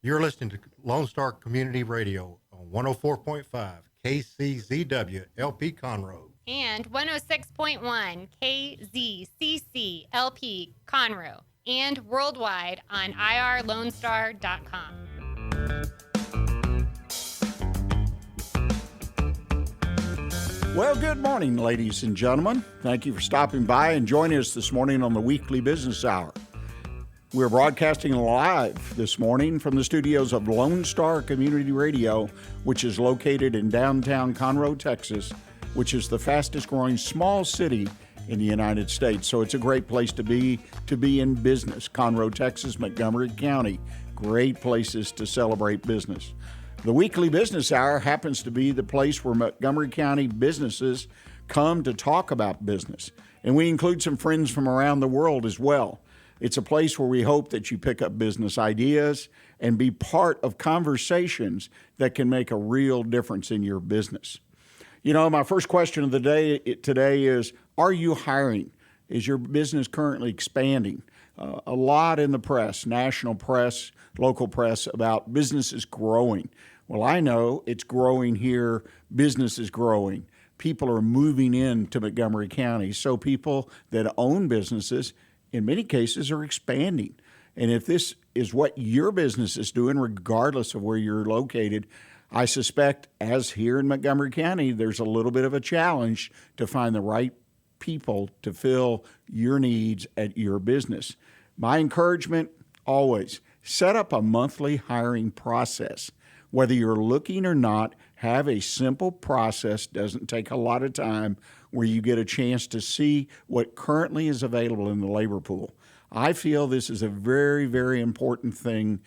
You're listening to Lone Star Community Radio on 104.5 KCZW LP Conroe. And 106.1 KZCC LP Conroe. And worldwide on irlonestar.com. Well, good morning, ladies and gentlemen. Thank you for stopping by and joining us this morning on the Weekly Business Hour. We're broadcasting live this morning from the studios of Lone Star Community Radio, which is located in downtown Conroe, Texas, which is the fastest growing small city in the United States. So it's a great place to be in business. Conroe, Texas, Montgomery County, great places to celebrate business. The Weekly Business Hour happens to be the place where Montgomery County businesses come to talk about business. And we include some friends from around the world as well. It's a place where we hope that you pick up business ideas and be part of conversations that can make a real difference in your business. You know, my first question of the day today is, are you hiring? Is your business currently expanding? A lot in the press, national press, local press, about businesses growing. Well, I know it's growing here. Business is growing. People are moving into Montgomery County. So people that own businesses, in many cases, are expanding. And if this is what your business is doing, regardless of where you're located, I suspect, as here in Montgomery County, there's a little bit of a challenge to find the right people to fill your needs at your business. My encouragement, always, set up a monthly hiring process. Whether you're looking or not, have a simple process, doesn't take a lot of time, where you get a chance to see what currently is available in the labor pool. I feel this is a very, very important thing,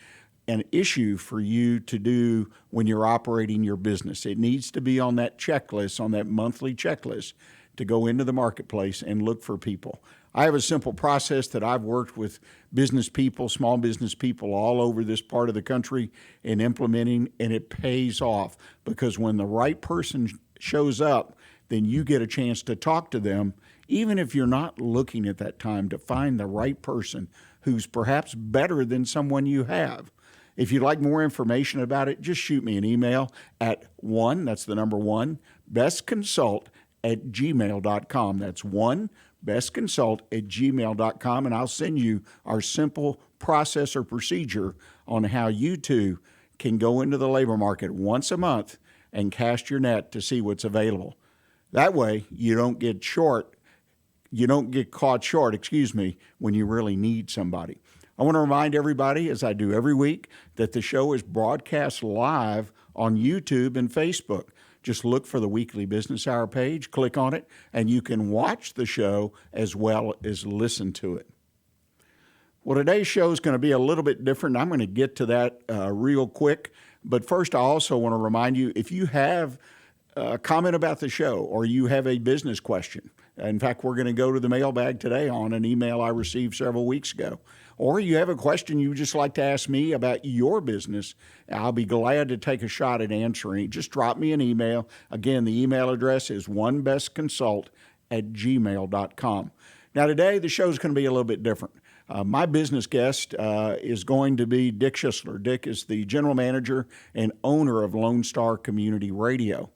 an issue for you to do when you're operating your business. It needs to be on that checklist, on that monthly checklist, to go into the marketplace and look for people. I have a simple process that I've worked with business people, small business people all over this part of the country in implementing, and it pays off, because when the right person shows up, then you get a chance to talk to them, even if you're not looking at that time, to find the right person who's perhaps better than someone you have. If you'd like more information about it, just shoot me an email at that's the number 1, bestconsult@gmail.com. That's bestconsult@gmail.com, and I'll send you our simple process or procedure on how you too can go into the labor market once a month and cast your net to see what's available. That way, you don't get caught short, when you really need somebody. I want to remind everybody, as I do every week, that the show is broadcast live on YouTube and Facebook. Just look for the Weekly Business Hour page, click on it, and you can watch the show as well as listen to it. Well, today's show is going to be a little bit different. I'm going to get to that real quick. But first, I also want to remind you, if you have a comment about the show or you have a business question, in fact, we're going to go to the mailbag today on an email I received several weeks ago, or you have a question you would just like to ask me about your business, I'll be glad to take a shot at answering. Just drop me an email. Again, the email address is onebestconsult@gmail.com. Now, today, the show is going to be a little bit different. My business guest is going to be Dick Schissler. Dick is the general manager and owner of Lone Star Community Radio.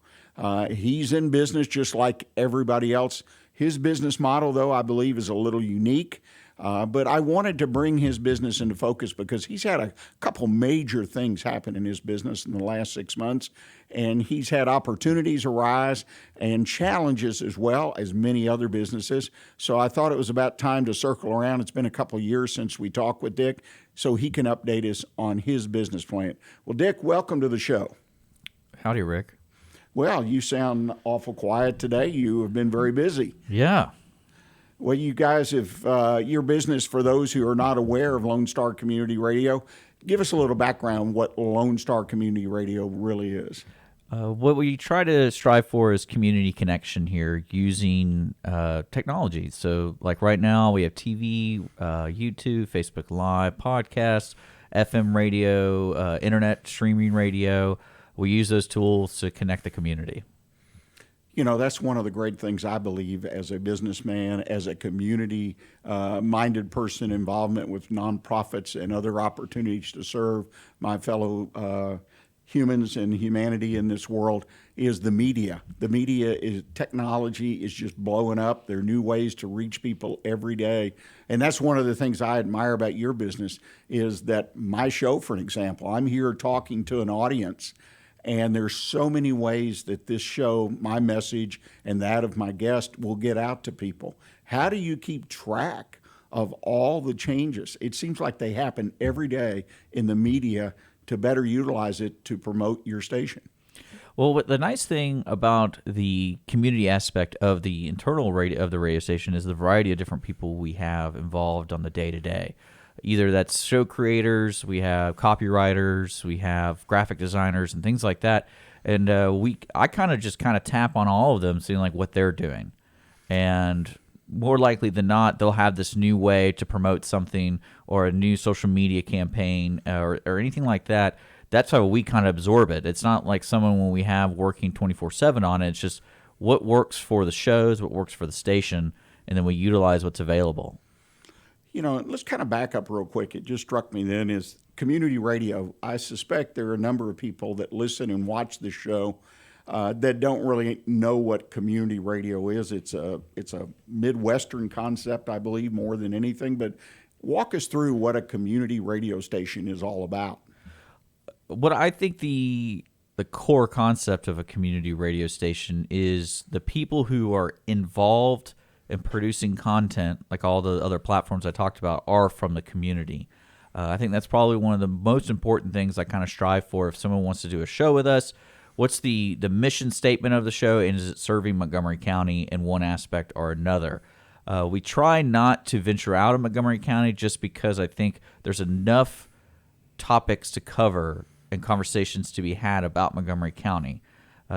He's in business just like everybody else. His business model, though, I believe is a little unique. But I wanted to bring his business into focus because he's had a couple major things happen in his business in the last 6 months, and he's had opportunities arise and challenges as well as many other businesses. So I thought it was about time to circle around. It's been a couple years since we talked with Dick, so he can update us on his business plan. Well, Dick, welcome to the show. Howdy, Rick. Well, you sound awful quiet today. You have been very busy. Yeah. Well, you guys have your business, for those who are not aware of Lone Star Community Radio, give us a little background what Lone Star Community Radio really is. What we try to strive for is community connection here using technology. So like right now we have TV, YouTube, Facebook Live, podcasts, FM radio, internet streaming radio. We use those tools to connect the community. You know, that's one of the great things I believe as a businessman, as a community minded person, involvement with nonprofits and other opportunities to serve my fellow humans and humanity in this world, is the media. The media is technology is just blowing up. There are new ways to reach people every day. And that's one of the things I admire about your business is that my show, for an example, I'm here talking to an audience. And there's so many ways that this show, my message and that of my guest, will get out to people. How do you keep track of all the changes? It seems like they happen every day in the media to better utilize it to promote your station. Well, the nice thing about the community aspect of the internal radio of the radio station is the variety of different people we have involved on the day-to-day. Either that's show creators, we have copywriters, we have graphic designers and things like that. And I kind of tap on all of them, seeing like what they're doing. And more likely than not, they'll have this new way to promote something or a new social media campaign or anything like that. That's how we kind of absorb it. It's not like someone when we have working 24/7 on it. It's just what works for the shows, what works for the station, and then we utilize what's available. You know, let's kind of back up real quick. It just struck me then is community radio. I suspect there are a number of people that listen and watch the show that don't really know what community radio is. It's a Midwestern concept, I believe, more than anything. But walk us through what a community radio station is all about. What I think the core concept of a community radio station is the people who are involved in producing content, like all the other platforms I talked about, are from the community. I think that's probably one of the most important things I kind of strive for. If someone wants to do a show with us, what's the mission statement of the show, and is it serving Montgomery County in one aspect or another? We try not to venture out of Montgomery County just because I think there's enough topics to cover and conversations to be had about Montgomery County.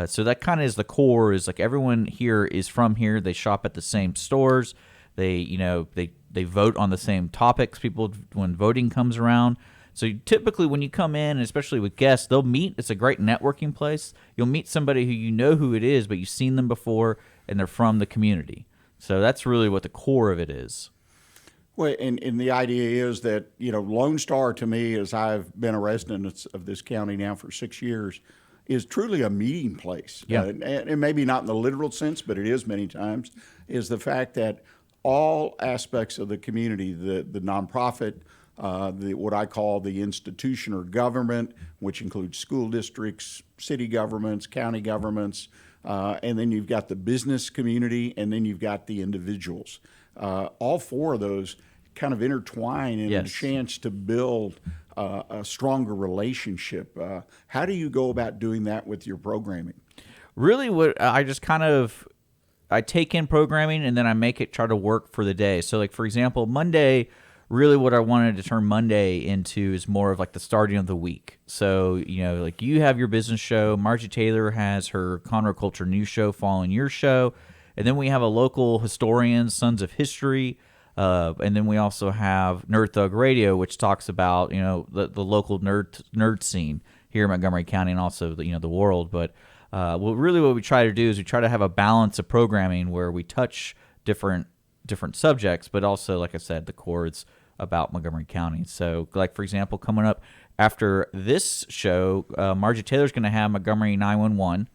So that kind of is the core. Is like everyone here is from here. They shop at the same stores. They vote on the same topics. People when voting comes around. So typically when you come in, and especially with guests, they'll meet. It's a great networking place. You'll meet somebody who you know who it is, but you've seen them before, and they're from the community. So that's really what the core of it is. Well, and the idea is that, Lone Star to me, as I've been a resident of this county now for 6 years, is truly a meeting place. Yeah. And maybe not in the literal sense, but it is many times, is the fact that all aspects of the community, the nonprofit, what I call the institution or government, which includes school districts, city governments, county governments, and then you've got the business community, and then you've got the individuals. All four of those kind of intertwine in a chance to build a stronger relationship. How do you go about doing that with your programming? Really, what I just I take in programming and then I make it try to work for the day. So, like for example, Monday, really what I wanted to turn Monday into is more of like the starting of the week. So, like you have your business show, Margie Taylor has her Conroe Culture News show following your show, and then we have a local historian, Sons of History. And then we also have Nerd Thug Radio, which talks about the local nerd scene here in Montgomery County and also the world. But what we try to do is we try to have a balance of programming where we touch different subjects, but also, like I said, the core is about Montgomery County. So, like for example, coming up after this show, Margie Taylor's going to have Montgomery 911.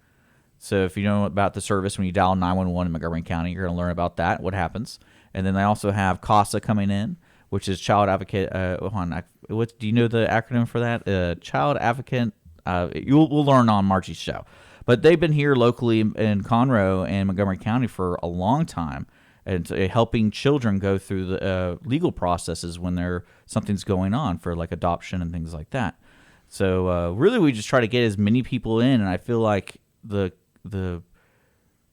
So if you know about the service, when you dial 911 in Montgomery County, you're going to learn about that, what happens. And then they also have CASA coming in, which is Child Advocate. Do you know the acronym for that? Child Advocate. We'll learn on Margie's show. But they've been here locally in Conroe and Montgomery County for a long time, and helping children go through the legal processes when something's going on for like adoption and things like that. So really, we just try to get as many people in, and I feel like the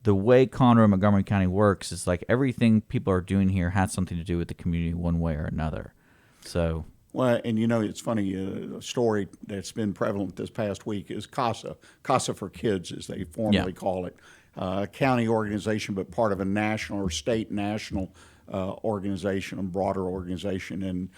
way Conroe and Montgomery County works is like everything people are doing here has something to do with the community one way or another. So, well, and it's funny, a story that's been prevalent this past week is CASA for Kids, as they formally call it, a county organization, but part of a national or state national organization, a broader organization. And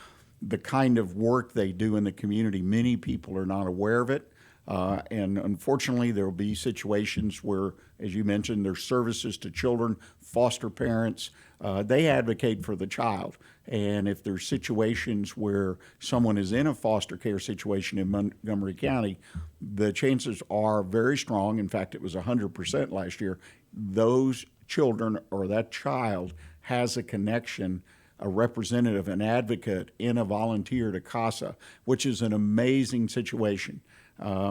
the kind of work they do in the community, many people are not aware of it. And unfortunately, there will be situations where, as you mentioned, there's services to children, foster parents. They advocate for the child. And if there's situations where someone is in a foster care situation in Montgomery County, the chances are very strong. In fact, it was 100% last year. Those children or that child has a connection, a representative, an advocate in a volunteer to CASA, which is an amazing situation.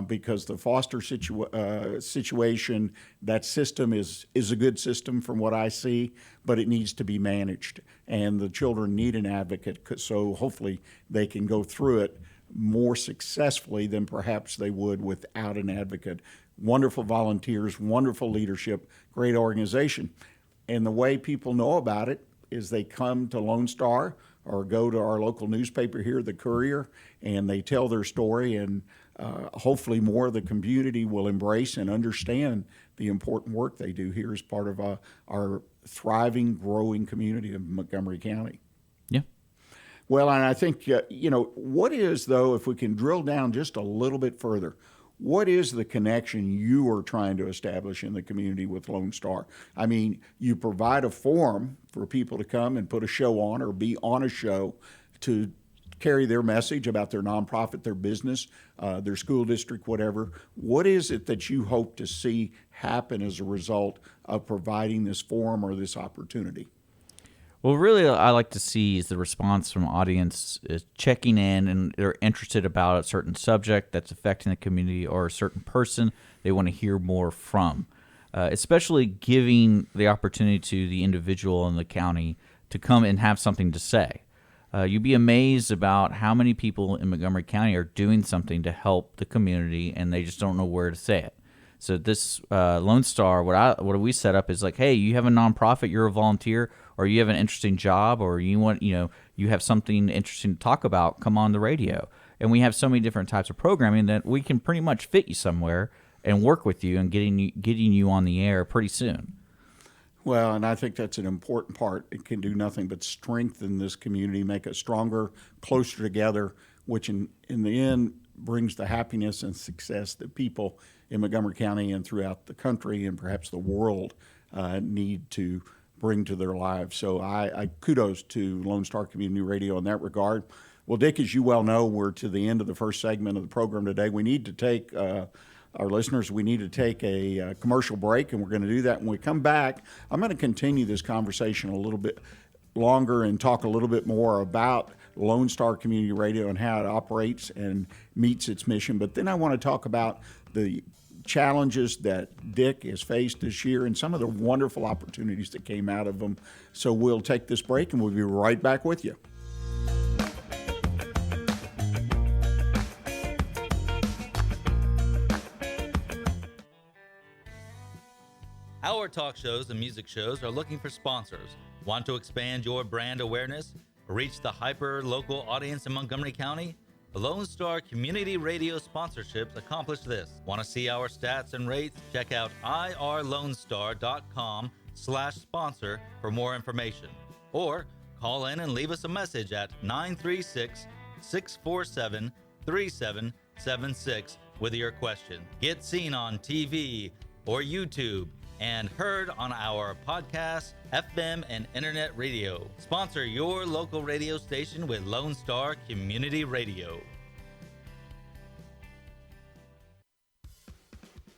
Because the foster situation, that system is a good system from what I see, but it needs to be managed. And the children need an advocate, so hopefully they can go through it more successfully than perhaps they would without an advocate. Wonderful volunteers, wonderful leadership, great organization. And the way people know about it is they come to Lone Star or go to our local newspaper here, the Courier, and they tell their story, and hopefully more of the community will embrace and understand the important work they do here as part of our thriving, growing community of Montgomery County. Yeah. Well, and I think, what is, though, if we can drill down just a little bit further, what is the connection you are trying to establish in the community with Lone Star? I mean, you provide a forum for people to come and put a show on or be on a show to carry their message about their nonprofit, their business, their school district, whatever. What is it that you hope to see happen as a result of providing this forum or this opportunity? Well, really, I like to see is the response from audience is checking in and they're interested about a certain subject that's affecting the community or a certain person they want to hear more from, especially giving the opportunity to the individual in the county to come and have something to say. You'd be amazed about how many people in Montgomery County are doing something to help the community and they just don't know where to say it. So this Lone Star, what we set up is like, hey, you have a nonprofit, you're a volunteer, or you have an interesting job, or you have something interesting to talk about, come on the radio. And we have so many different types of programming that we can pretty much fit you somewhere and work with you and getting you on the air pretty soon. Well, and I think that's an important part. It can do nothing but strengthen this community, make it stronger, closer together, which in the end brings the happiness and success that people in Montgomery County and throughout the country and perhaps the world need to bring to their lives. So I kudos to Lone Star Community Radio in that regard. Well, Dick, as you well know, we're to the end of the first segment of the program today. We need to take our listeners, we need to take a commercial break, and we're going to do that. When we come back, I'm going to continue this conversation a little bit longer and talk a little bit more about Lone Star Community Radio and how it operates and meets its mission. But then I want to talk about the challenges that Dick has faced this year and some of the wonderful opportunities that came out of them. So we'll take this break, and we'll be right back with you. Our talk shows and music shows are looking for sponsors. Want to expand your brand awareness? Reach the hyper-local audience in Montgomery County? Lone Star Community Radio sponsorships accomplish this. Want to see our stats and rates? Check out irlonestar.com/sponsor for more information. Or call in and leave us a message at 936-647-3776 with your question. Get seen on TV or YouTube and heard on our podcast, FM, and internet radio. Sponsor your local radio station with Lone Star Community Radio.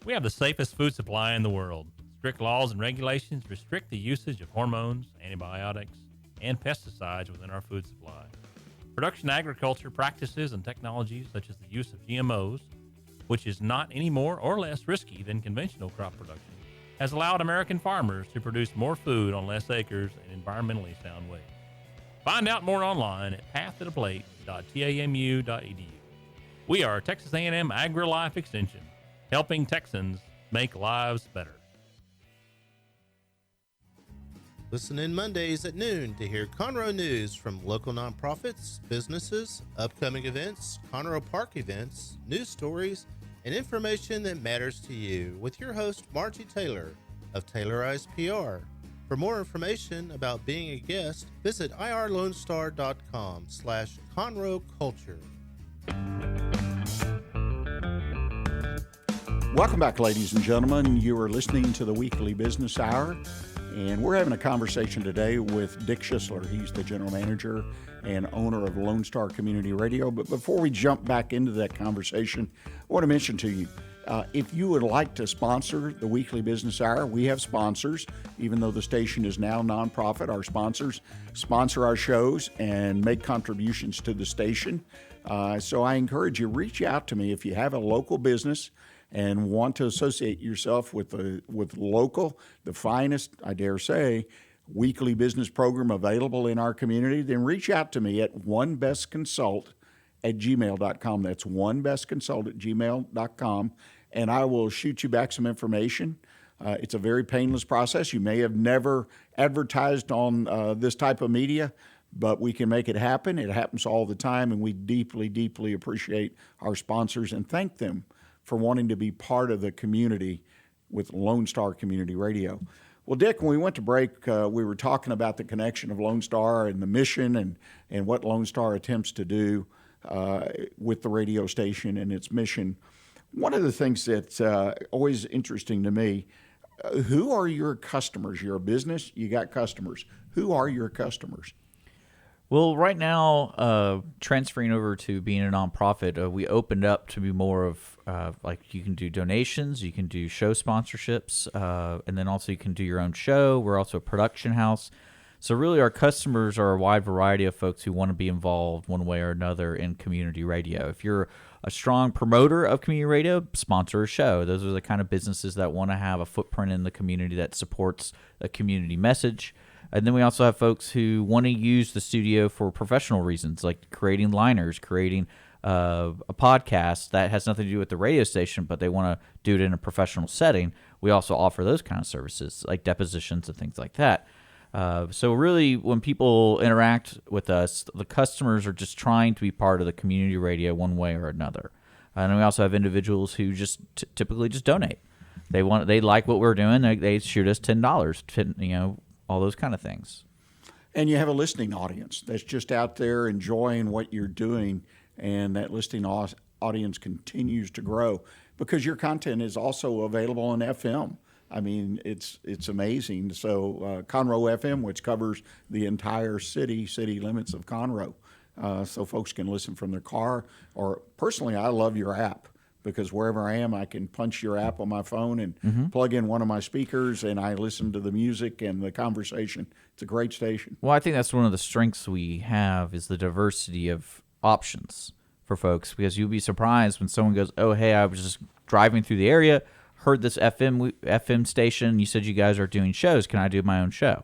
We have the safest food supply in the world. Strict laws and regulations restrict the usage of hormones, antibiotics, and pesticides within our food supply. Production agriculture practices and technologies such as the use of GMOs, which is not any more or less risky than conventional crop production, has allowed American farmers to produce more food on less acres in environmentally sound ways. Find out more online at pathtotheplate.tamu.edu. We are Texas A&M AgriLife Extension, helping Texans make lives better. Listen in Mondays at noon to hear Conroe news from local nonprofits, businesses, upcoming events, Conroe Park events, news stories, and information that matters to you with your host, Margie Taylor of Taylorized PR. For more information about being a guest, visit irlonestar.com/Conroe Culture. Welcome back, ladies and gentlemen. You are listening to the Weekly Business Hour, and we're having a conversation today with Dick Schissler. He's the general manager and owner of Lone Star Community Radio. But before we jump back into that conversation, I want to mention to you, if you would like to sponsor the Weekly Business Hour, we have sponsors. Even though the station is now nonprofit, our sponsors sponsor our shows and make contributions to the station. So I encourage you, reach out to me if you have a local business and want to associate yourself with local, the finest, I dare say, weekly business program available in our community, then reach out to me at onebestconsult@gmail.com. That's onebestconsult@gmail.com, and I will shoot you back some information. It's a very painless process. You may have never advertised on this type of media, but we can make it happen. It happens all the time, and we deeply, deeply appreciate our sponsors and thank them for wanting to be part of the community with Lone Star Community Radio. Well, Dick, when we went to break, we were talking about the connection of Lone Star and the mission and what Lone Star attempts to do with the radio station and its mission. One of the things that's always interesting to me, who are your customers? You're a business, you got customers. Who are your customers? Well, right now, transferring over to being a nonprofit, we opened up to be more of like you can do donations, you can do show sponsorships, and then also you can do your own show. We're also a production house. So really our customers are a wide variety of folks who want to be involved one way or another in community radio. If you're a strong promoter of community radio, sponsor a show. Those are the kind of businesses that want to have a footprint in the community that supports a community message. And then we also have folks who want to use the studio for professional reasons, like creating liners, creating a podcast that has nothing to do with the radio station, but they want to do it in a professional setting. We also offer those kind of services, like depositions and things like that. So really, when people interact with us, the customers are just trying to be part of the community radio one way or another. And we also have individuals who just typically just donate. They like what we're doing. They shoot us $10, all those kind of things. And you have a listening audience that's just out there enjoying what you're doing, and that listening audience continues to grow because your content is also available on FM. I mean, it's amazing. So Conroe FM, which covers the entire city limits of Conroe, so folks can listen from their car. Or personally, I love your app, because wherever I am, I can punch your app on my phone and plug in one of my speakers, and I listen to the music and the conversation. It's a great station. Well, I think that's one of the strengths we have is the diversity of options for folks, because you'll be surprised when someone goes, oh, hey, I was just driving through the area, heard this FM station, you said you guys are doing shows. Can I do my own show?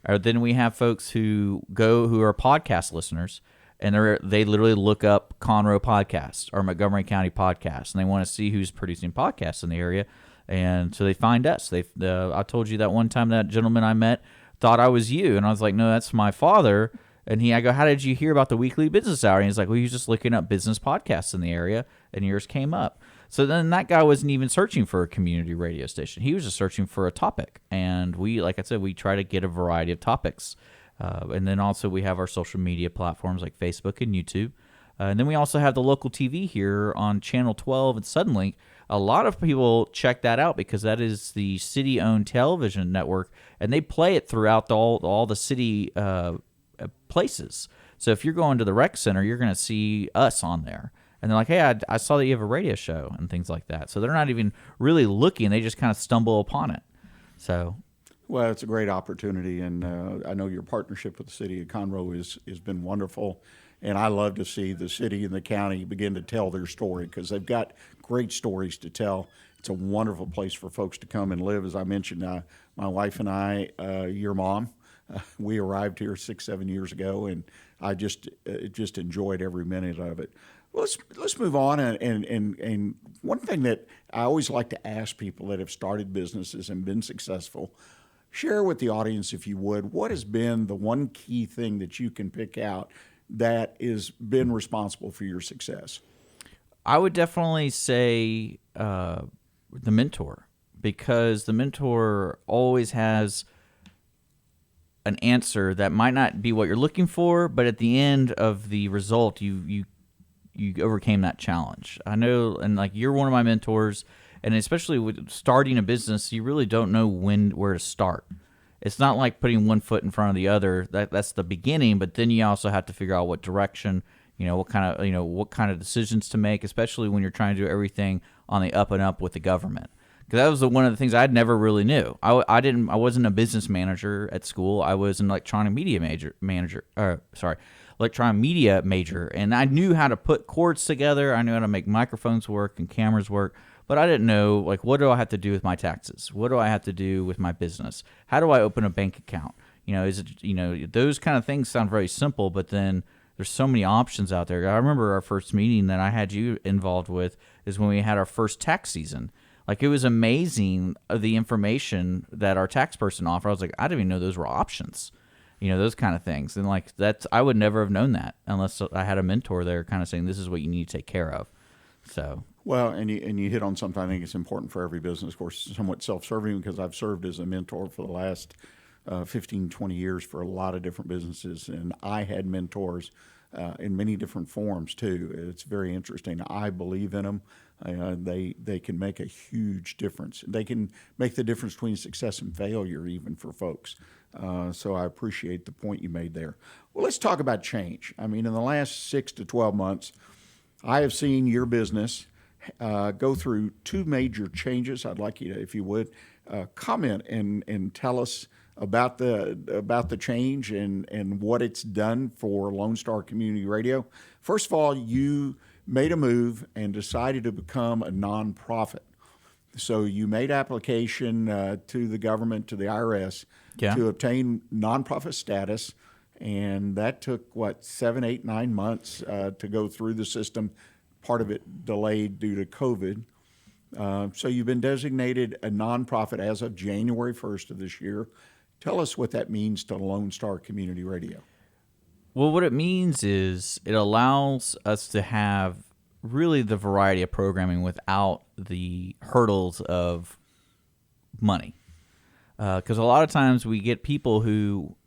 Or then we have folks who are podcast listeners, and they literally look up Conroe podcast or Montgomery County podcast, and they want to see who's producing podcasts in the area, and so they find us. I told you that one time that gentleman I met thought I was you, and I was like, no, that's my father. And I go, how did you hear about the Weekly Business Hour? And he's like, well, he was just looking up business podcasts in the area, and yours came up. So then that guy wasn't even searching for a community radio station. He was just searching for a topic, and we, like I said, we try to get a variety of topics. And then also we have our social media platforms like Facebook and YouTube. And then we also have the local TV here on Channel 12 and Suddenlink. A lot of people check that out because that is the city-owned television network, and they play it throughout all the city places. So if you're going to the rec center, you're going to see us on there. And they're like, hey, I saw that you have a radio show and things like that. So they're not even really looking. They just kind of stumble upon it. So... Well, it's a great opportunity, and I know your partnership with the city of Conroe has been wonderful, and I love to see the city and the county begin to tell their story because they've got great stories to tell. It's a wonderful place for folks to come and live. As I mentioned, my wife and I, your mom, we arrived here 6-7 years ago, and I just enjoyed every minute of it. Well, let's move on, and one thing that I always like to ask people that have started businesses and been successful, share with the audience, if you would, what has been the one key thing that you can pick out that has been responsible for your success? I would definitely say the mentor, because the mentor always has an answer that might not be what you're looking for, but at the end of the result, you overcame that challenge. I know, and like you're one of my mentors, And especially with starting a business, you really don't know where to start. It's not like putting one foot in front of the other. That's the beginning, but then you also have to figure out what direction, what kind of decisions to make, especially when you're trying to do everything on the up and up with the government. Because that was one of the things I never really knew. I wasn't a business manager at school. I was an electronic media major, and I knew how to put cords together. I knew how to make microphones work and cameras work, but I didn't know, what do I have to do with my taxes? What do I have to do with my business? How do I open a bank account? Those kind of things sound very simple, but then there's so many options out there. I remember our first meeting that I had you involved with is when we had our first tax season. It was amazing the information that our tax person offered. I was like, I didn't even know those were options. Those kind of things. And I would never have known that unless I had a mentor there kind of saying, this is what you need to take care of. So. Well, and you hit on something I think is important for every business, of course, somewhat self-serving, because I've served as a mentor for the last 15, 20 years for a lot of different businesses. And I had mentors in many different forms too. It's very interesting. I believe in them. They can make a huge difference. They can make the difference between success and failure even for folks. So I appreciate the point you made there. Well, let's talk about change. I mean, in the last 6 to 12 months, I have seen your business go through 2 major changes. I'd like you to, if you would, comment and tell us about the change and what it's done for Lone Star Community Radio. First of all, you made a move and decided to become a nonprofit. So you made application to the government, to the IRS, to obtain nonprofit status, and that took, 7, 8, 9 months to go through the system, part of it delayed due to COVID. So you've been designated a nonprofit as of January 1st of this year. Tell us what that means to Lone Star Community Radio. Well, what it means is it allows us to have really the variety of programming without the hurdles of money. Because a lot of times we get people who,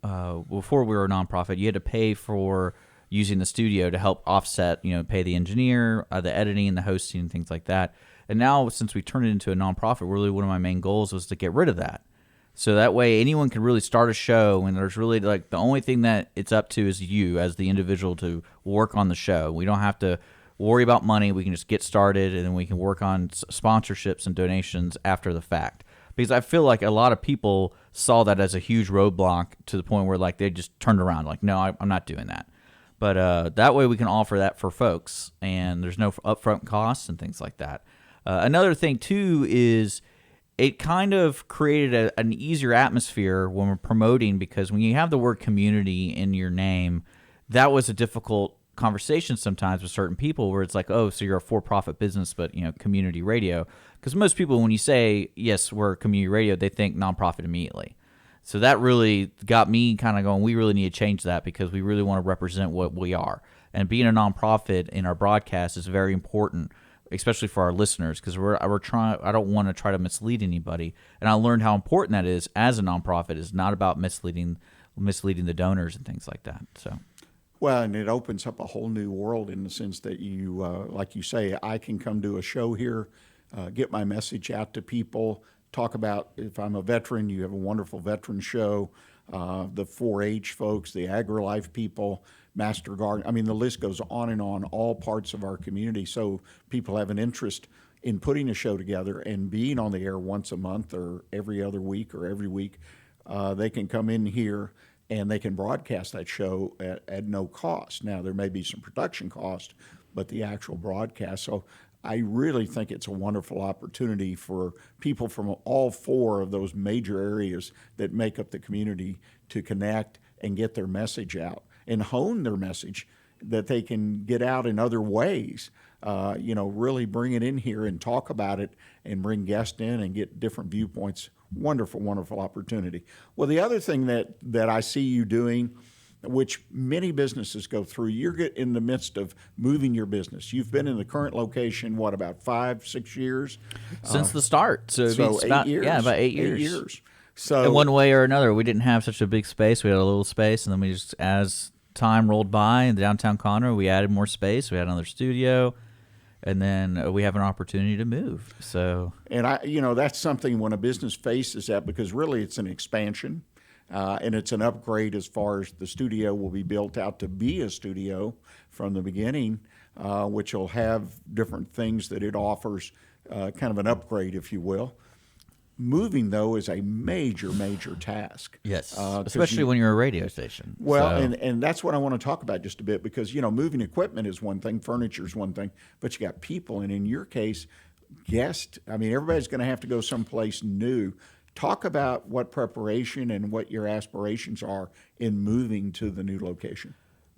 before we were a nonprofit, you had to pay for using the studio to help offset, pay the engineer, the editing, the hosting, and things like that. And now, since we turned it into a nonprofit, really one of my main goals was to get rid of that. So that way anyone can really start a show, and there's really the only thing that it's up to is you as the individual to work on the show. We don't have to worry about money. We can just get started, and then we can work on sponsorships and donations after the fact. Because I feel like a lot of people saw that as a huge roadblock to the point where they just turned around no, I'm not doing that. But that way we can offer that for folks, and there's no upfront costs and things like that. Another thing too is it kind of created an easier atmosphere when we're promoting, because when you have the word community in your name, that was a difficult conversation sometimes with certain people where it's oh, so you're a for-profit business, but community radio. Because most people, when you say, yes, we're community radio, they think nonprofit immediately. So that really got me kind of going, we really need to change that, because we really want to represent what we are. And being a nonprofit in our broadcast is very important, especially for our listeners, because we're trying. I don't want to try to mislead anybody, and I learned how important that is as a nonprofit. It's not about misleading the donors and things like that. So, well, and it opens up a whole new world in the sense that you, like you say, I can come to a show here, get my message out to people, talk about, if I'm a veteran, you have a wonderful veteran show, the 4-H folks, the AgriLife people, Master Garden. I mean, the list goes on and on, all parts of our community. So people have an interest in putting a show together and being on the air once a month or every other week or every week. They can come in here and they can broadcast that show at no cost. Now, there may be some production cost, but the actual broadcast. So I really think it's a wonderful opportunity for people from all 4 of those major areas that make up the community to connect and get their message out and hone their message that they can get out in other ways. Really bring it in here and talk about it and bring guests in and get different viewpoints. Wonderful, wonderful opportunity. Well, the other thing that I see you doing, which many businesses go through, you're in the midst of moving your business. You've been in the current location, about 5-6 years? Since the start. So it's 8 years. Yeah, about 8 years. 8 years. So in one way or another, we didn't have such a big space. We had a little space, and then we just, as time rolled by in downtown Conroe, we added more space. We had another studio. and then we have an opportunity to move. So, And that's something when a business faces that, because really it's an expansion, and it's an upgrade as far as the studio will be built out to be a studio from the beginning, which will have different things that it offers, kind of an upgrade, if you will. Moving, though, is a major, major task. yes, 'Cause especially when you're a radio station. Well, So- and that's what I want to talk about just a bit, because, moving equipment is one thing, furniture is one thing, but you got people, and in your case, guests. I mean, everybody's going to have to go someplace new. Talk about what preparation and what your aspirations are in moving to the new location.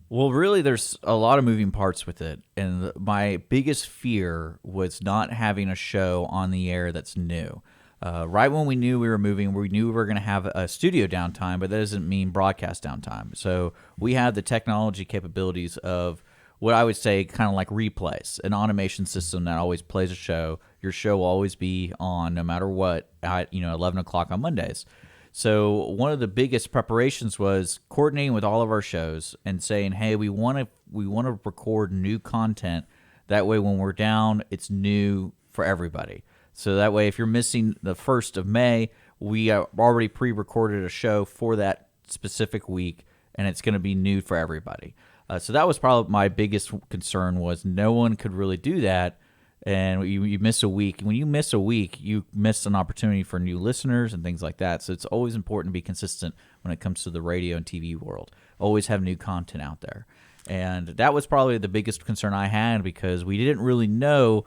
Well, really, there's a lot of moving parts with it. And my biggest fear was not having a show on the air that's new. Right when we knew we were moving, we knew we were going to have a studio downtime, but that doesn't mean broadcast downtime. So we had the technology capabilities of what I would say kind of like replays, an automation system that always plays a show. Your show will always be on no matter what at 11 o'clock on Mondays. So one of the biggest preparations was coordinating with all of our shows and saying, hey, we want to record new content. That way when we're down, it's new for everybody. So that way if you're missing the 1st of May, we already pre-recorded a show for that specific week, and it's going to be new for everybody. So that was probably my biggest concern, was no one could really do that. And you miss a week. When you miss a week, you miss an opportunity for new listeners and things like that. So it's always important to be consistent when it comes to the radio and TV world. Always have new content out there. And that was probably the biggest concern I had, because we didn't really know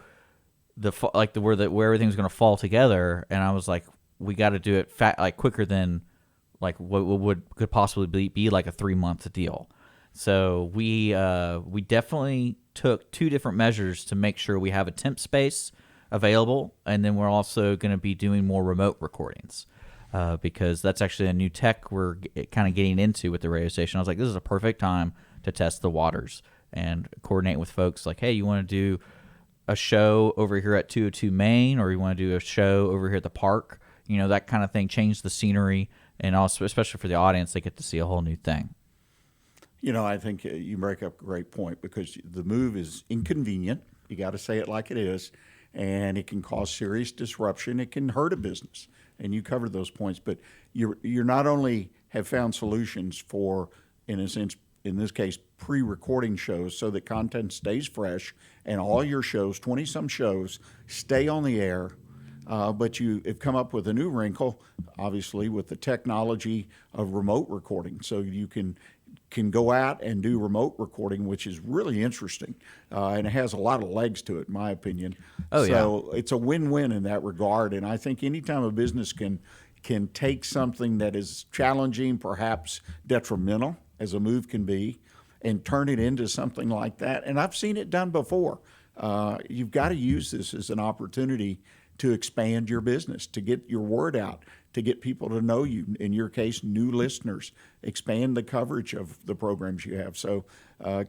where everything was going to fall together. And I was like, we got to do it quicker than like what could possibly be like a 3-month deal. So we definitely took 2 different measures to make sure we have a temp space available, and then we're also going to be doing more remote recordings, because that's actually a new tech we're kind of getting into with the radio station. I was like, this is a perfect time to test the waters and coordinate with folks. Like, hey, you want to do a show over here at 202 Main, or you want to do a show over here at the park? That kind of thing. Change the scenery, and also, especially for the audience, they get to see a whole new thing. I think you make up a great point, because the move is inconvenient. You got to say it like it is, and it can cause serious disruption. It can hurt a business, and you covered those points. But you're not only have found solutions for, in a sense, in this case, pre-recording shows so that content stays fresh, and all your shows, 20-some shows, stay on the air. But you have come up with a new wrinkle, obviously, with the technology of remote recording. So you can go out and do remote recording, which is really interesting, and it has a lot of legs to it, in my opinion. So it's a win-win in that regard, and I think anytime a business can take something that is challenging, perhaps detrimental, as a move can be, and turn it into something like that, and I've seen it done before. You've got to use this as an opportunity to expand your business, to get your word out, to get people to know you. In your case, new listeners. Expand the coverage of the programs you have. So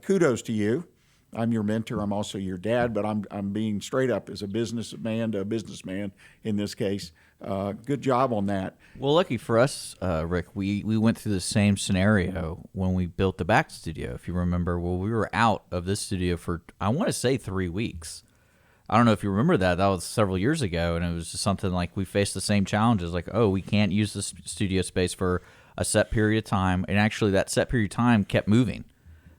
kudos to you. I'm your mentor. I'm also your dad, but I'm being straight up as a businessman to a businessman in this case. Good job on that. Well, lucky for us, Rick, we went through the same scenario when we built the back studio. If you remember, we were out of this studio for, I want to say, 3 weeks. I don't know if you remember that. That was several years ago, and it was just something like we faced the same challenges. Like, we can't use the studio space for a set period of time, and actually that set period of time kept moving.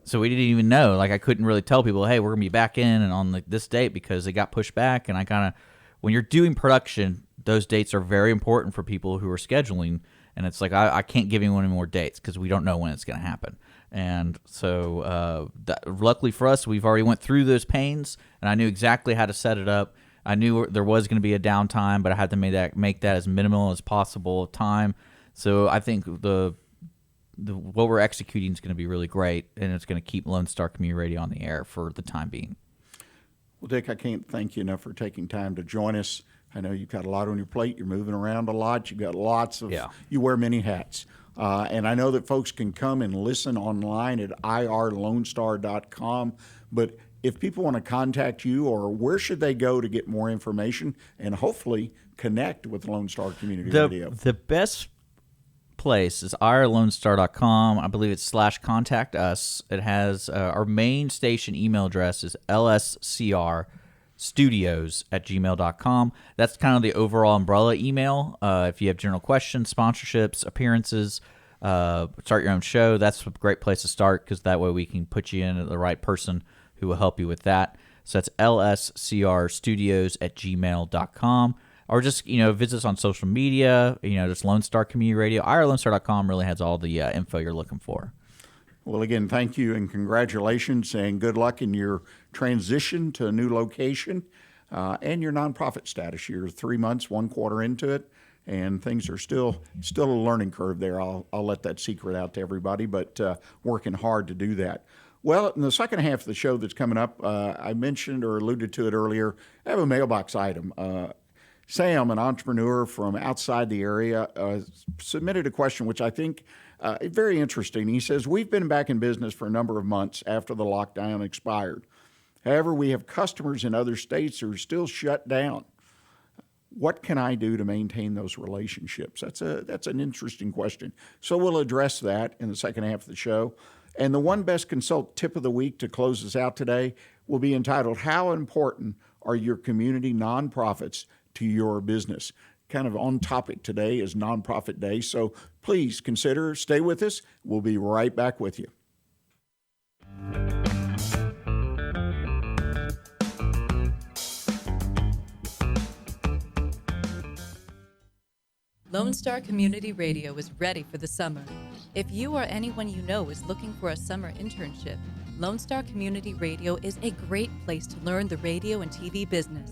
So we didn't even know. Like, I couldn't really tell people, hey, we're going to be back in and on this date, because it got pushed back. And when you're doing production, those dates are very important for people who are scheduling. And it's like, I can't give anyone any more dates because we don't know when it's going to happen. And so luckily for us, we've already went through those pains, and I knew exactly how to set it up. I knew there was going to be a downtime, but I had to make that as minimal as possible time. So I think what we're executing is going to be really great, and it's going to keep Lone Star Community Radio on the air for the time being. Well, Dick, I can't thank you enough for taking time to join us. I know you've got a lot on your plate. You're moving around a lot. You've got lots of, you wear many hats. And I know that folks can come and listen online at irlonestar.com. But if people want to contact you, or where should they go to get more information and hopefully connect with Lone Star Community Radio? The best place is irlonestar.com. I believe it's /contact us. It has our main station email address is lscr KCZWLPstudios@gmail.com. That's kind of the overall umbrella email. If you have general questions, sponsorships, appearances, start your own show, that's a great place to start because that way we can put you in at the right person who will help you with that. So that's lscrstudios@gmail.com. Or just, visit us on social media. Just Lone Star Community Radio. IRLoneStar.com really has all the info you're looking for. Well, again, thank you and congratulations and good luck in your transition to a new location and your nonprofit status. You're 3 months, 1 quarter into it, and things are still a learning curve there. I'll let that secret out to everybody, but working hard to do that. Well, in the second half of the show that's coming up, I mentioned or alluded to it earlier, I have a mailbox item. Sam, an entrepreneur from outside the area, submitted a question which I think is very interesting. He says, we've been back in business for a number of months after the lockdown expired. However, we have customers in other states who are still shut down. What can I do to maintain those relationships? That's an interesting question. So we'll address that in the second half of the show. And the One Best Consult tip of the week to close us out today will be entitled, How Important Are Your Community Nonprofits to Your Business? Kind of on topic today is Nonprofit Day, so please stay with us. We'll be right back with you. Lone Star Community Radio is ready for the summer. If you or anyone you know is looking for a summer internship, Lone Star Community Radio is a great place to learn the radio and TV business.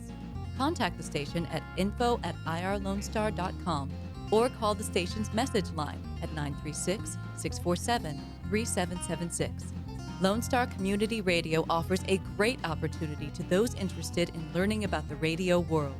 Contact the station at info@irlonestar.com or call the station's message line at 936-647-3776. Lone Star Community Radio offers a great opportunity to those interested in learning about the radio world.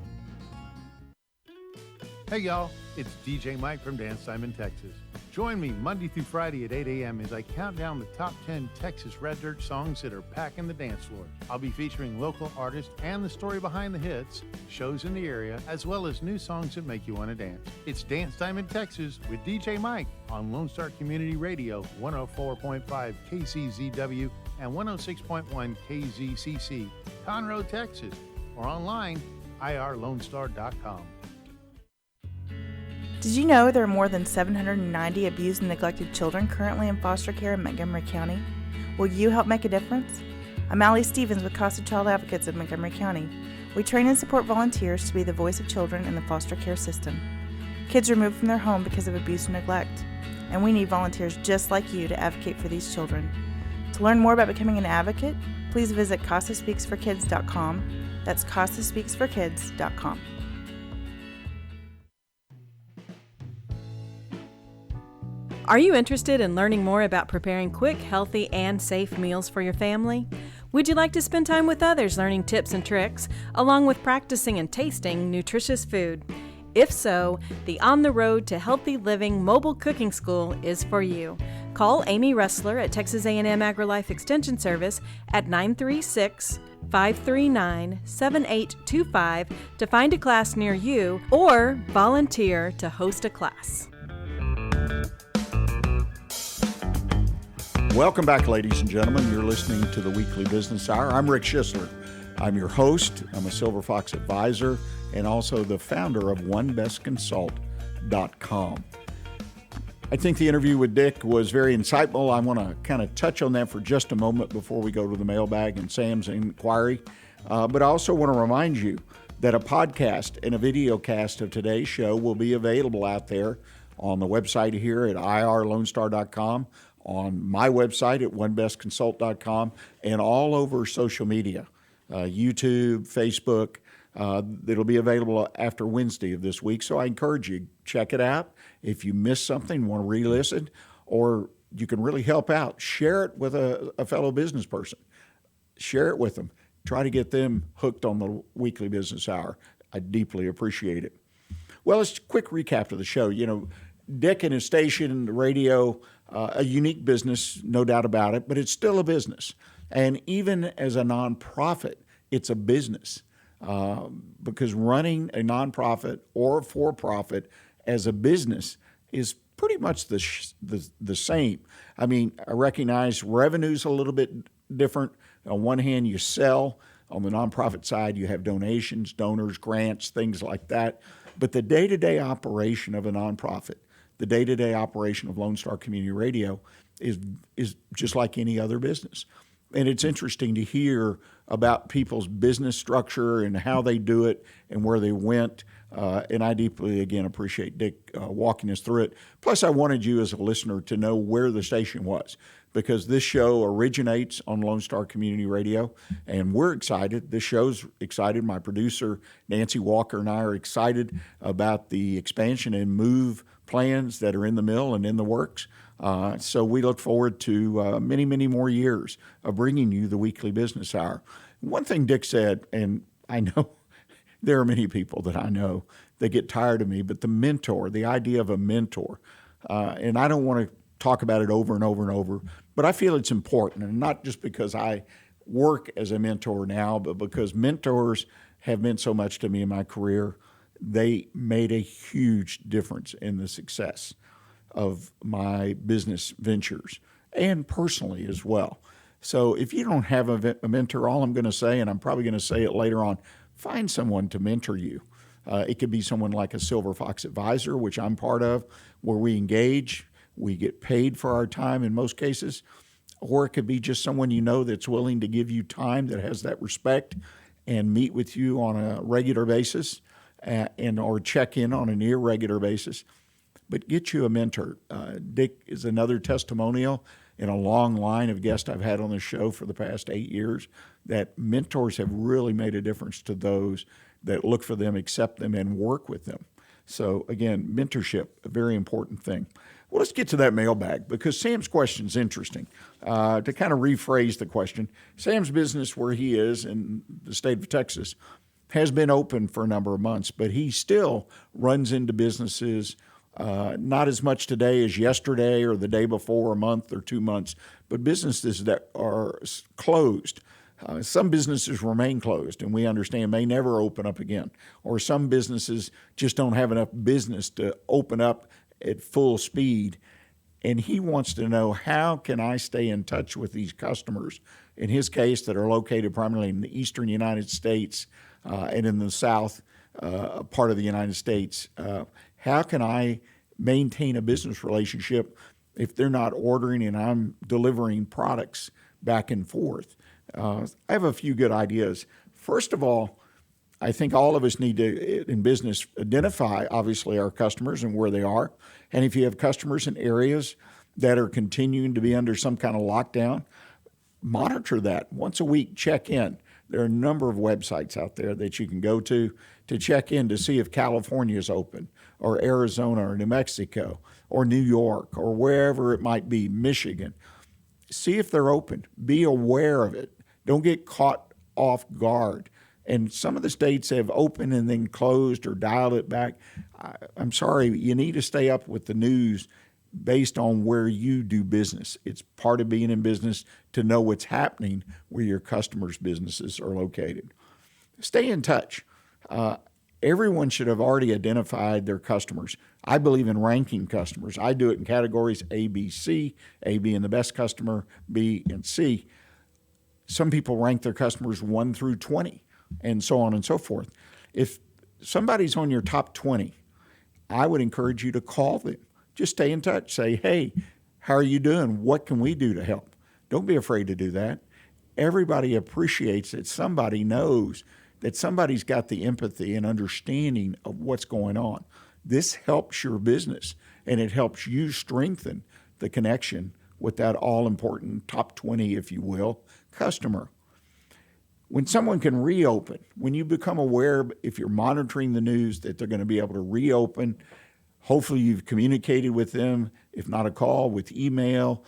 Hey y'all, it's DJ Mike from Dance Time in Texas. Join me Monday through Friday at 8 a.m. as I count down the top 10 Texas Red Dirt songs that are packing the dance floor. I'll be featuring local artists and the story behind the hits, shows in the area, as well as new songs that make you want to dance. It's Dance Time in Texas with DJ Mike on Lone Star Community Radio, 104.5 KCZW and 106.1 KZCC, Conroe, Texas, or online, irlonestar.com. Did you know there are more than 790 abused and neglected children currently in foster care in Montgomery County? Will you help make a difference? I'm Allie Stevens with Casa Child Advocates of Montgomery County. We train and support volunteers to be the voice of children in the foster care system. Kids are removed from their home because of abuse and neglect, and we need volunteers just like you to advocate for these children. To learn more about becoming an advocate, please visit CasaSpeaksForKids.com. That's CasaSpeaksForKids.com. Are you interested in learning more about preparing quick, healthy, and safe meals for your family? Would you like to spend time with others learning tips and tricks, along with practicing and tasting nutritious food? If so, the On the Road to Healthy Living Mobile Cooking School is for you. Call Amy Ressler at Texas A&M AgriLife Extension Service at 936-539-7825 to find a class near you or volunteer to host a class. Welcome back, ladies and gentlemen. You're listening to the Weekly Business Hour. I'm Rick Schissler. I'm your host. I'm a Silver Fox advisor and also the founder of OneBestConsult.com. I think the interview with Dick was very insightful. I want to kind of touch on that for just a moment before we go to the mailbag and Sam's inquiry. But I also want to remind you that a podcast and a video cast of today's show will be available out there on the website here at irlonestar.com, on my website at onebestconsult.com, and all over social media, YouTube, Facebook. It'll be available after Wednesday of this week, so I encourage you, check it out. If you missed something, want to re-listen, or you can really help out, share it with a fellow business person. Share it with them. Try to get them hooked on the Weekly Business Hour. I deeply appreciate it. Well, it's a quick recap of the show. You know, Dick and his station, the radio, a unique business, no doubt about it, but it's still a business. And even as a nonprofit, it's a business because running a nonprofit or a for-profit as a business is pretty much the same. I mean, I recognize revenue's a little bit different. On one hand, you sell. On the nonprofit side, you have donations, donors, grants, things like that. But the day-to-day operation of a nonprofit, the day-to-day operation of Lone Star Community Radio is just like any other business. And it's interesting to hear about people's business structure and how they do it and where they went. And I deeply, again, appreciate Dick walking us through it. Plus, I wanted you as a listener to know where the station was, because this show originates on Lone Star Community Radio, and we're excited. This show's excited. My producer, Nancy Walker, and I are excited about the expansion and move plans that are in the mill and in the works. So we look forward to many, many more years of bringing you the weekly business hour. One thing Dick said, and I know there are many people that I know that get tired of me, but the mentor, the idea of a mentor, and I don't want to talk about it over and over and over, but I feel it's important, and not just because I work as a mentor now, but because mentors have meant so much to me in my career. They made a huge difference in the success of my business ventures and personally as well. So if you don't have a mentor, all I'm going to say, and I'm probably going to say it later on, find someone to mentor you. It could be someone like a Silver Fox Advisor, which I'm part of, where we engage, we get paid for our time in most cases, or it could be just someone you know that's willing to give you time, that has that respect, and meet with you on a regular basis, and or check in on an irregular basis. But get you a mentor. Dick is another testimonial in a long line of guests I've had on the show for the past 8 years, that mentors have really made a difference to those that look for them, accept them, and work with them. So again, mentorship, a very important thing. Well, let's get to that mailbag, because Sam's question is interesting. To kind of rephrase the question, Sam's business where he is in the state of Texas has been open for a number of months, but he still runs into businesses, not as much today as yesterday or the day before, a month or 2 months, but businesses that are closed. Some businesses remain closed, and we understand may never open up again. Or some businesses just don't have enough business to open up at full speed. And he wants to know, how can I stay in touch with these customers, in his case, that are located primarily in the eastern United States and in the south part of the United States. How can I maintain a business relationship if they're not ordering and I'm delivering products back and forth? I have a few good ideas. First of all, I think all of us need to, in business, identify, obviously, our customers and where they are. And if you have customers in areas that are continuing to be under some kind of lockdown, monitor that. Once a week, check in. There are a number of websites out there that you can go to check in to see if California is open, or Arizona, or New Mexico, or New York, or wherever it might be, Michigan. See if they're open. Be aware of it. Don't get caught off guard. And some of the states have opened and then closed or dialed it back. I'm sorry, you need to stay up with the news based on where you do business. It's part of being in business to know what's happening where your customers' businesses are located. Stay in touch. Everyone should have already identified their customers. I believe in ranking customers. I do it in categories A, B, C, A being the best customer, B, and C. Some people rank their customers 1 through 20, and so on and so forth. If somebody's on your top 20, I would encourage you to call them. Just stay in touch. Say, hey, how are you doing? What can we do to help? Don't be afraid to do that. Everybody appreciates that somebody knows that somebody's got the empathy and understanding of what's going on. This helps your business, and it helps you strengthen the connection with that all-important top 20, if you will, customer. When someone can reopen, when you become aware, if you're monitoring the news, that they're going to be able to reopen, hopefully you've communicated with them, if not a call, with email,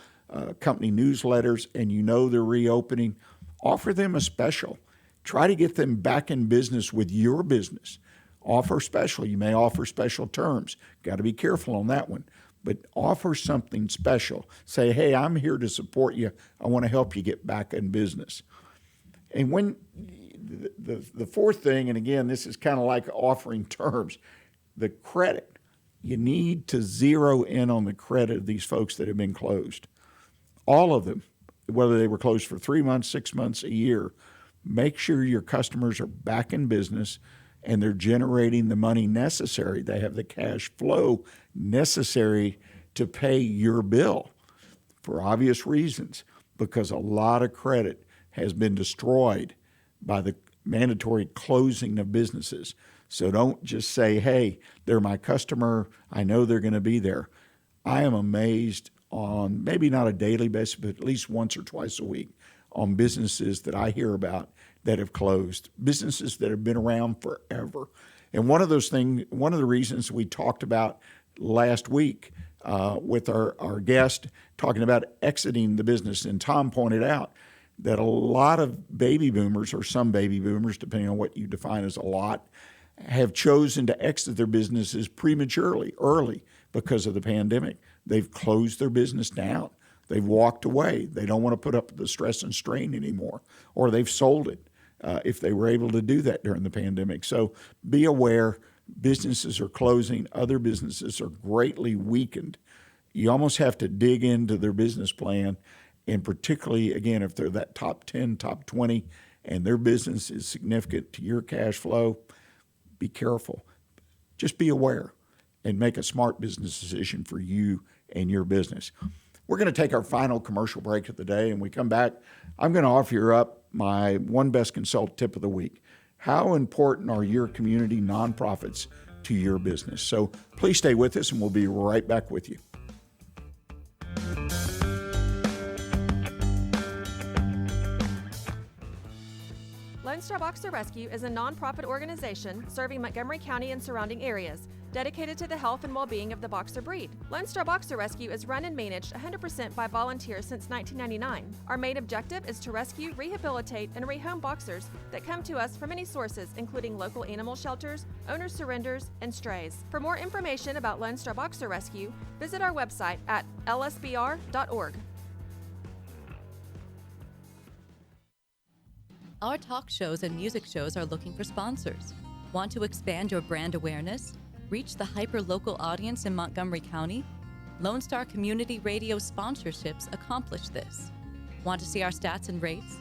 company newsletters, and you know they're reopening, offer them a special. Try to get them back in business with your business. Offer special. You may offer special terms. Got to be careful on that one. But offer something special. Say, hey, I'm here to support you. I want to help you get back in business. And when the fourth thing, and again, this is kind of like offering terms, the credit. You need to zero in on the credit of these folks that have been closed. All of them, whether they were closed for 3 months, 6 months, a year, Make sure your customers are back in business and they're generating the money necessary. They have the cash flow necessary to pay your bill for obvious reasons, because a lot of credit has been destroyed by the mandatory closing of businesses. So don't just say, hey, they're my customer, I know they're going to be there. I am amazed on, maybe not a daily basis, but at least once or twice a week, on businesses that I hear about that have closed, businesses that have been around forever. And one of the reasons we talked about last week with our guest talking about exiting the business, and Tom pointed out that a lot of baby boomers, or some baby boomers, depending on what you define as a lot, have chosen to exit their businesses prematurely, early, because of the pandemic. They've closed their business down. They've walked away. They don't want to put up with the stress and strain anymore, or they've sold it if they were able to do that during the pandemic. So be aware, businesses are closing. Other businesses are greatly weakened. You almost have to dig into their business plan, and particularly, again, if they're that top 10, top 20, and their business is significant to your cash flow, be careful. Just be aware and make a smart business decision for you and your business. We're going to take our final commercial break of the day, and we come back. I'm going to offer up my One Best Consult tip of the week. How important are your community nonprofits to your business? So please stay with us, and we'll be right back with you. Lone Star Boxer Rescue is a nonprofit organization serving Montgomery County and surrounding areas, dedicated to the health and well-being of the boxer breed. Lone Star Boxer Rescue is run and managed 100% by volunteers since 1999. Our main objective is to rescue, rehabilitate, and rehome boxers that come to us from any sources, including local animal shelters, owner surrenders, and strays. For more information about Lone Star Boxer Rescue, visit our website at lsbr.org. Our talk shows and music shows are looking for sponsors. Want to expand your brand awareness? Reach the hyper-local audience in Montgomery County? Lone Star Community Radio sponsorships accomplish this. Want to see our stats and rates?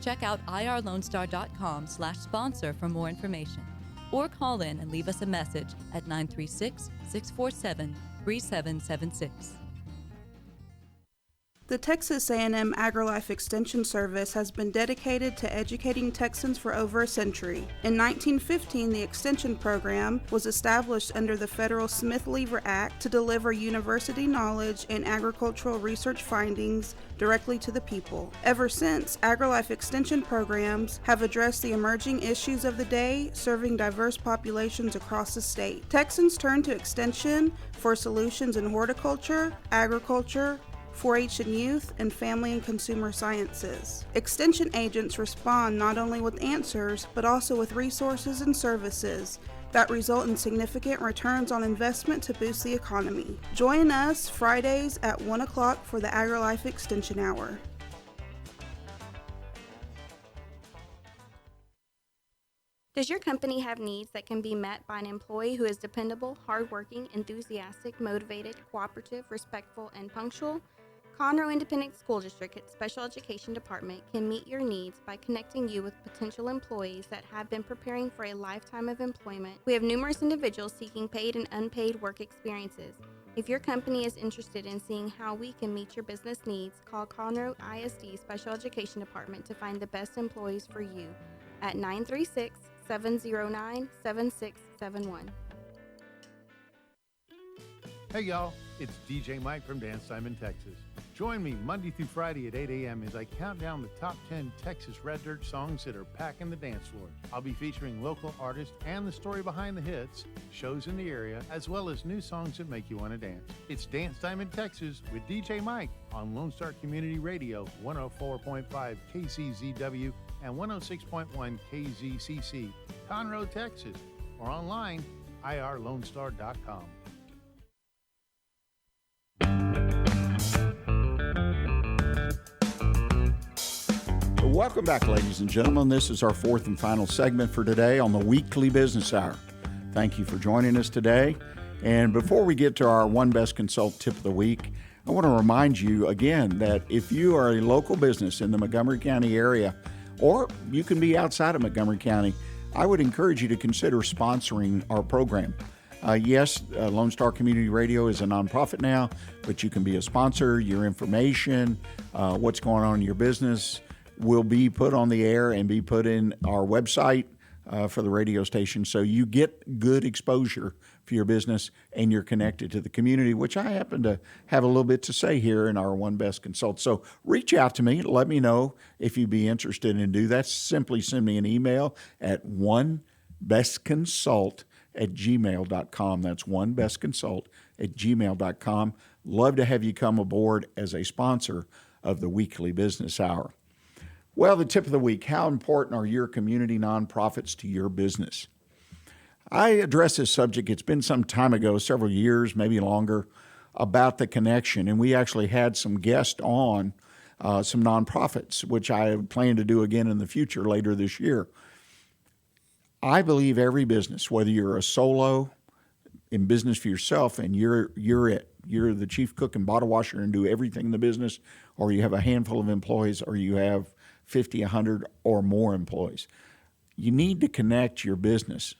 Check out irlonestar.com/sponsor for more information. Or call in and leave us a message at 936-647-3776. The Texas A&M AgriLife Extension Service has been dedicated to educating Texans for over a century. In 1915, the Extension Program was established under the federal Smith-Lever Act to deliver university knowledge and agricultural research findings directly to the people. Ever since, AgriLife Extension programs have addressed the emerging issues of the day, serving diverse populations across the state. Texans turn to Extension for solutions in horticulture, agriculture, 4-H and youth, and family and consumer sciences. Extension agents respond not only with answers, but also with resources and services that result in significant returns on investment to boost the economy. Join us Fridays at 1 o'clock for the AgriLife Extension Hour. Does your company have needs that can be met by an employee who is dependable, hardworking, enthusiastic, motivated, cooperative, respectful, and punctual? Conroe Independent School District Special Education Department can meet your needs by connecting you with potential employees that have been preparing for a lifetime of employment. We have numerous individuals seeking paid and unpaid work experiences. If your company is interested in seeing how we can meet your business needs, call Conroe ISD Special Education Department to find the best employees for you at 936-709-7671. Hey y'all, it's DJ Mike from Dan Simon, Texas. Join me Monday through Friday at 8 a.m. as I count down the top 10 Texas Red Dirt songs that are packing the dance floor. I'll be featuring local artists and the story behind the hits, shows in the area, as well as new songs that make you want to dance. It's Dance Time in Texas with DJ Mike on Lone Star Community Radio, 104.5 KCZW and 106.1 KZCC, Conroe, Texas, or online, irlonestar.com. Welcome back, ladies and gentlemen. This is our fourth and final segment for today on the Weekly Business Hour. Thank you for joining us today. And before we get to our One Best Consult tip of the week, I want to remind you again that if you are a local business in the Montgomery County area or you can be outside of Montgomery County. I would encourage you to consider sponsoring our program. Yes, Lone Star Community Radio is a nonprofit now, but you can be a sponsor. Your information, what's going on in your business, will be put on the air and be put in our website for the radio station, so you get good exposure for your business and you're connected to the community, which I happen to have a little bit to say here in our One Best Consult. So reach out to me. Let me know if you'd be interested in do that. Simply send me an email at onebestconsult@gmail.com. That's onebestconsult@gmail.com. Love to have you come aboard as a sponsor of the Weekly Business Hour. Well, the tip of the week: how important are your community nonprofits to your business? I addressed this subject, it's been some time ago, several years, maybe longer, about the connection. And we actually had some guests on some nonprofits, which I plan to do again in the future later this year. I believe every business, whether you're a solo in business for yourself and you're the chief cook and bottle washer and do everything in the business, or you have a handful of employees, or you have 50, 100 or more employees, you need to connect your business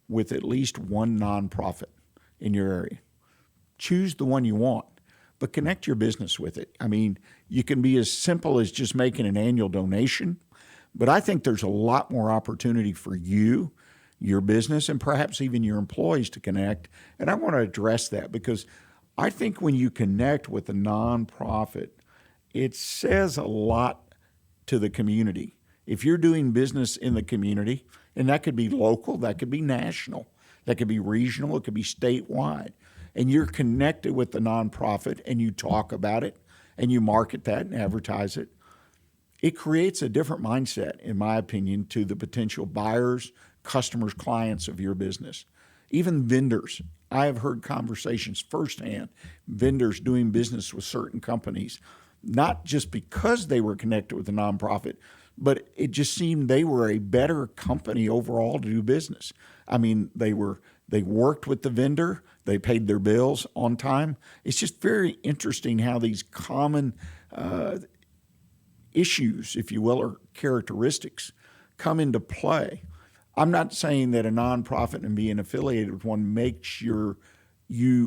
with at least one nonprofit in your area. Choose the one you want, but connect your business with it. I mean, you can be as simple as just making an annual donation, but I think there's a lot more opportunity for you, your business, and perhaps even your employees to connect. And I want to address that because I think when you connect with a nonprofit, it says a lot to the community. If you're doing business in the community, and that could be local, that could be national, that could be regional, it could be statewide, and you're connected with the nonprofit and you talk about it and you market that and advertise it, it creates a different mindset, in my opinion, to the potential buyers, customers, clients of your business. Even vendors. I have heard conversations firsthand, vendors doing business with certain companies, not just because they were connected with a nonprofit, but it just seemed they were a better company overall to do business. I mean, they worked with the vendor, they paid their bills on time. It's just very interesting how these common issues, if you will, or characteristics come into play. I'm not saying that a nonprofit and being affiliated with one makes you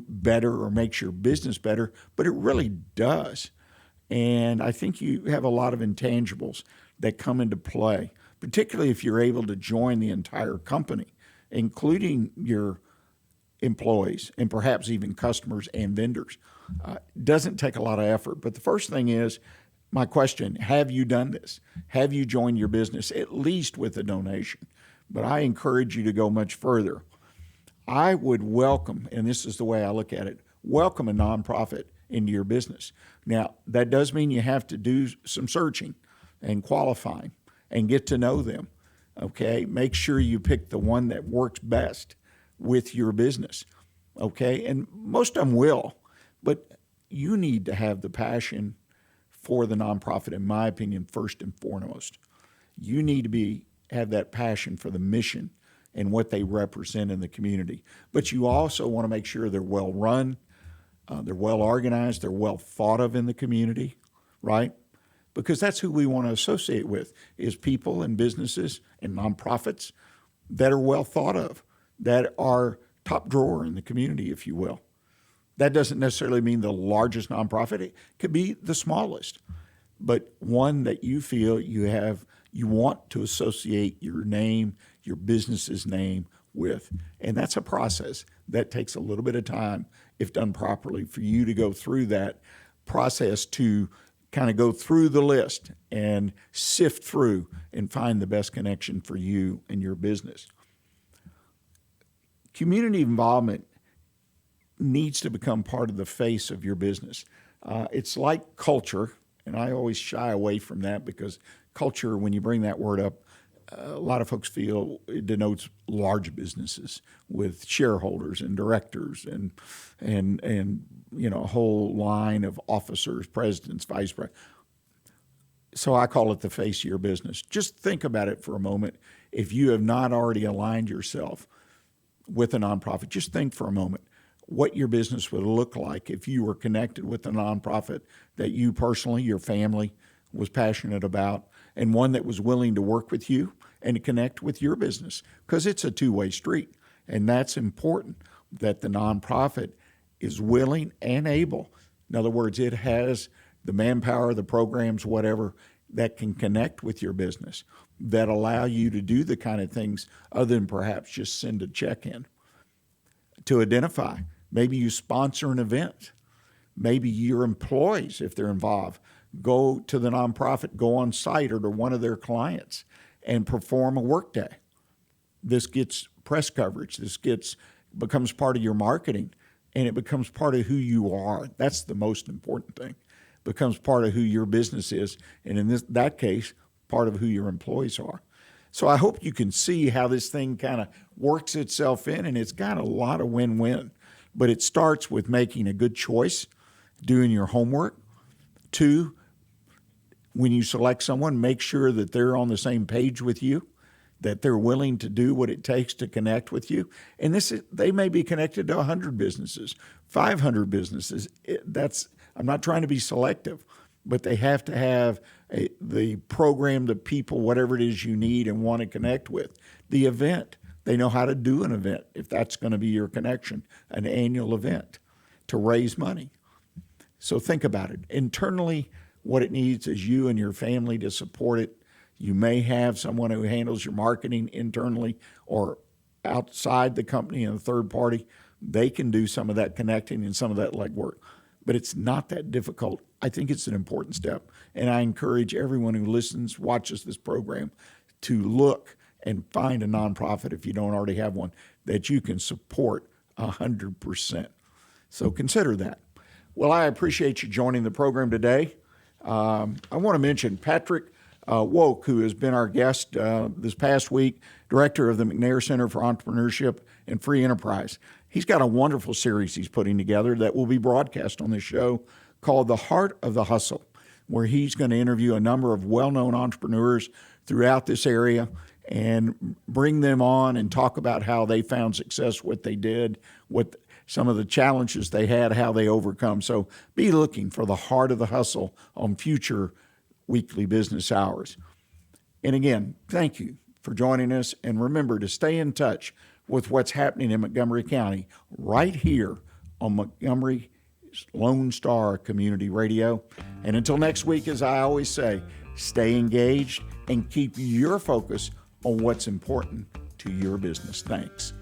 better or makes your business better, but it really does. And I think you have a lot of intangibles that come into play, particularly if you're able to join the entire company, including your employees and perhaps even customers and vendors. Doesn't take a lot of effort. But the first thing is, my question, have you done this? Have you joined your business at least with a donation? But I encourage you to go much further. I would welcome, and this is the way I look at it, welcome a nonprofit into your business. Now, that does mean you have to do some searching and qualifying and get to know them, okay? Make sure you pick the one that works best with your business, okay? And most of them will, but you need to have the passion for the nonprofit, in my opinion, first and foremost. You need to have that passion for the mission and what they represent in the community. But you also want to make sure they're well run, they're well organized, they're well thought of in the community, right? Because that's who we want to associate with, is people and businesses and nonprofits that are well thought of, that are top drawer in the community, if you will. That doesn't necessarily mean the largest nonprofit. It could be the smallest, but one that you feel you want to associate your name, your business's name with. And that's a process that takes a little bit of time, if done properly, for you to go through that process to kind of go through the list and sift through and find the best connection for you and your business. Community involvement needs to become part of the face of your business. It's like culture, and I always shy away from that because culture, when you bring that word up, a lot of folks feel it denotes large businesses with shareholders and directors and a whole line of officers, presidents, vice presidents. So I call it the face of your business. Just think about it for a moment. If you have not already aligned yourself with a nonprofit, just think for a moment what your business would look like if you were connected with a nonprofit that you personally, your family, was passionate about and one that was willing to work with you and to connect with your business, because it's a two-way street. And that's important, that the nonprofit is willing and able. In other words, it has the manpower, the programs, whatever, that can connect with your business, that allow you to do the kind of things other than perhaps just send a check in. To identify, maybe you sponsor an event. Maybe your employees, if they're involved, go to the nonprofit, go on site or to one of their clients and perform a work day. This gets press coverage. This becomes part of your marketing, and it becomes part of who you are. That's the most important thing. It becomes part of who your business is, and in that case, part of who your employees are. So I hope you can see how this thing kind of works itself in, and it's got a lot of win-win. But it starts with making a good choice, doing your homework. 2, when you select someone, make sure that they're on the same page with you, that they're willing to do what it takes to connect with you. And they may be connected to 100 businesses, 500 businesses. I'm not trying to be selective, but they have to have the program, the people, whatever it is you need and want to connect with. The event, they know how to do an event, if that's going to be your connection, an annual event to raise money. So think about it. Internally, what it needs is you and your family to support it. You may have someone who handles your marketing internally or outside the company and a third party. They can do some of that connecting and some of that legwork. But it's not that difficult. I think it's an important step. And I encourage everyone who listens, watches this program, to look and find a nonprofit, if you don't already have one, that you can support 100%. So consider that. Well, I appreciate you joining the program today. I want to mention Patrick Woke, who has been our guest this past week, director of the McNair Center for Entrepreneurship and Free Enterprise. He's got a wonderful series he's putting together that will be broadcast on this show called The Heart of the Hustle, where he's going to interview a number of well-known entrepreneurs throughout this area and bring them on and talk about how they found success, what they did, what some of the challenges they had, how they overcome. So be looking for The Heart of the Hustle on future weekly business hours. And again, thank you for joining us. And remember to stay in touch with what's happening in Montgomery County right here on Montgomery Lone Star Community Radio. And until next week, as I always say, stay engaged and keep your focus on what's important to your business. Thanks.